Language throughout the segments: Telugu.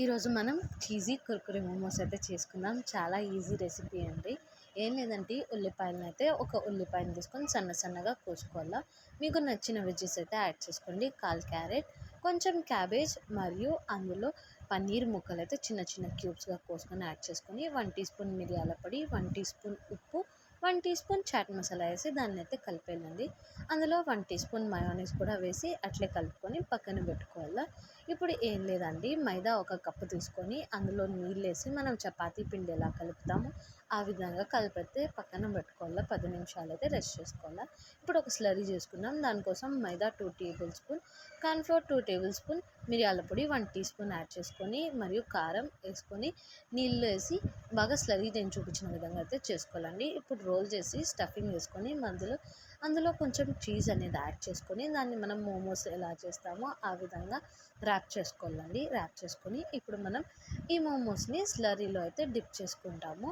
ఈరోజు మనం చీజీ కుర్కురే మోమోస్ అయితే చేసుకుందాం. చాలా ఈజీ రెసిపీ అండి. ఏం లేదంటే ఉల్లిపాయలను అయితే ఒక ఉల్లిపాయను తీసుకొని సన్న సన్నగా కోసుకోవాలా. మీకు నచ్చిన వెజ్జెస్ అయితే యాడ్ చేసుకోండి. 1/4 క్యారెట్, కొంచెం క్యాబేజ్ మరియు అందులో పన్నీర్ ముక్కలు అయితే చిన్న చిన్న క్యూబ్స్గా కోసుకొని యాడ్ చేసుకొని 1 టీ స్పూన్ మిరియాల పొడి, 1 టీ స్పూన్ ఉప్పు, 1 టీ స్పూన్ చాట్ మసాలా వేసి దాన్ని అయితే కలిపేయాలండి. అందులో 1 టీ స్పూన్ మయోనీస్ కూడా వేసి అట్లే కలుపుకొని పక్కన పెట్టుకోవాలా. ఇప్పుడు ఏం లేదండి, మైదా ఒక కప్పు తీసుకొని అందులో నీళ్ళు వేసి మనం చపాతీ పిండి ఎలా కలుపుతామో ఆ విధంగా కలిపితే పక్కన పెట్టుకోవాలా. 10 నిమిషాలు అయితే రెస్ట్ చేసుకోవాలా. ఇప్పుడు ఒక స్లరీ చేసుకుందాం. దానికోసం మైదా 2 table spoon, cornflour 2 table spoon, మిరియాల పొడి 1 టీ స్పూన్ యాడ్ చేసుకొని మరియు కారం వేసుకొని నీళ్ళు వేసి బాగా స్లరీ నేను చూపించిన విధంగా అయితే చేసుకోవాలండి. ఇప్పుడు రోల్ చేసి స్టఫింగ్ వేసుకొని అందులో కొంచెం చీజ్ అనేది యాడ్ చేసుకొని దాన్ని మనం మోమోస్ ఎలా చేస్తామో ఆ విధంగా ర్యాప్ చేసుకోవాలండి. ర్యాప్ చేసుకొని ఇప్పుడు మనం ఈ మోమోస్ని స్లరీలో అయితే డిప్ చేసుకుంటాము.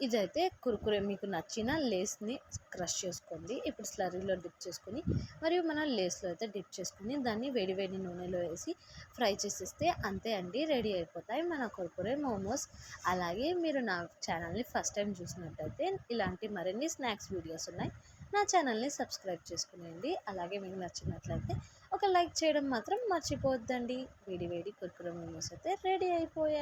ఇదైతే కుర్కురే మీకు నచ్చిన లేస్ని క్రష్ చేసుకోండి. ఇప్పుడు స్లరీలో డిప్ చేసుకొని మరియు మనం లేస్లో అయితే డిప్ చేసుకొని దాన్ని వేడి వేడి నూనెలో వేసి ఫ్రై చేసేస్తే అంతే అండి, రెడీ అయిపోతాయి మన కుర్కురే మోమోస్. అలాగే మీరు నా ఛానల్ని ఫస్ట్ టైం చూసినట్టయితే ఇలాంటి మరిన్ని స్నాక్స్ వీడియోస్ ఉన్నాయి, నా ఛానల్ని సబ్స్క్రైబ్ చేసుకునేయండి. అలాగే మీకు నచ్చినట్లయితే ఒక లైక్ చేయడం మాత్రం మర్చిపోవద్దండి. వేడి వేడి కుర్కురే మోమోస్ అయితే రెడీ అయిపోయాయి.